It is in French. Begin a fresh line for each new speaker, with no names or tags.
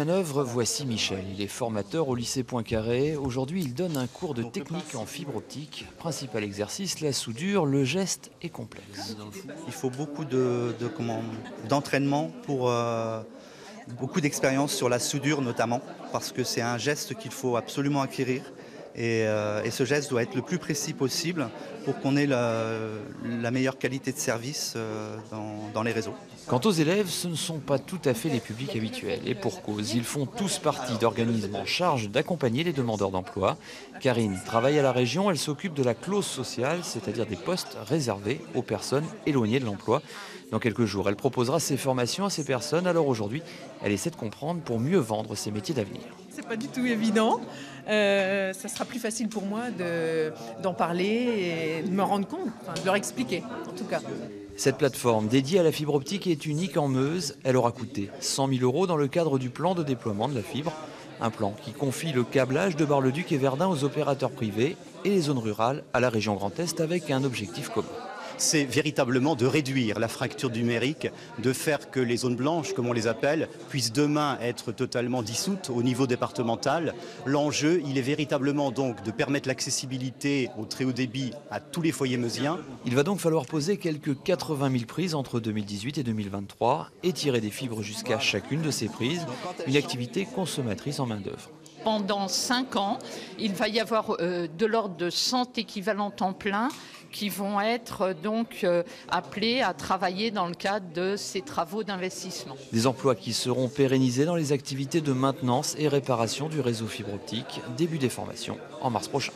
Manœuvre, voici Michel. Il est formateur au lycée Poincaré. Aujourd'hui, il donne un cours de technique en fibre optique. Principal exercice, la soudure. Le geste est complexe.
Il faut beaucoup d'entraînement pour beaucoup d'expérience sur la soudure notamment, parce que c'est un geste qu'il faut absolument acquérir. Et ce geste doit être le plus précis possible pour qu'on ait la meilleure qualité de service dans les réseaux.
Quant aux élèves, ce ne sont pas tout à fait les publics habituels. Et pour cause, ils font tous partie d'organismes en charge d'accompagner les demandeurs d'emploi. Karine travaille à la région, elle s'occupe de la clause sociale, c'est-à-dire des postes réservés aux personnes éloignées de l'emploi. Dans quelques jours, elle proposera ses formations à ces personnes. Alors aujourd'hui, elle essaie de comprendre pour mieux vendre ses métiers d'avenir.
C'est pas du tout évident. Ça sera plus facile pour moi d'en parler et de me rendre compte, de leur expliquer en tout cas.
Cette plateforme dédiée à la fibre optique est unique en Meuse. Elle aura coûté 100 000 € dans le cadre du plan de déploiement de la fibre. Un plan qui confie le câblage de Bar-le-Duc et Verdun aux opérateurs privés et les zones rurales à la région Grand Est avec un objectif commun.
C'est véritablement de réduire la fracture numérique, de faire que les zones blanches, comme on les appelle, puissent demain être totalement dissoutes au niveau départemental. L'enjeu, il est véritablement donc de permettre l'accessibilité au très haut débit à tous les foyers meusiens.
Il va donc falloir poser quelques 80 000 prises entre 2018 et 2023 et tirer des fibres jusqu'à chacune de ces prises, une activité consommatrice en main-d'œuvre.
Pendant 5 ans, il va y avoir de l'ordre de 100 équivalents temps plein qui vont être donc appelés à travailler dans le cadre de ces travaux d'investissement.
Des emplois qui seront pérennisés dans les activités de maintenance et réparation du réseau fibre optique. Début des formations en mars prochain.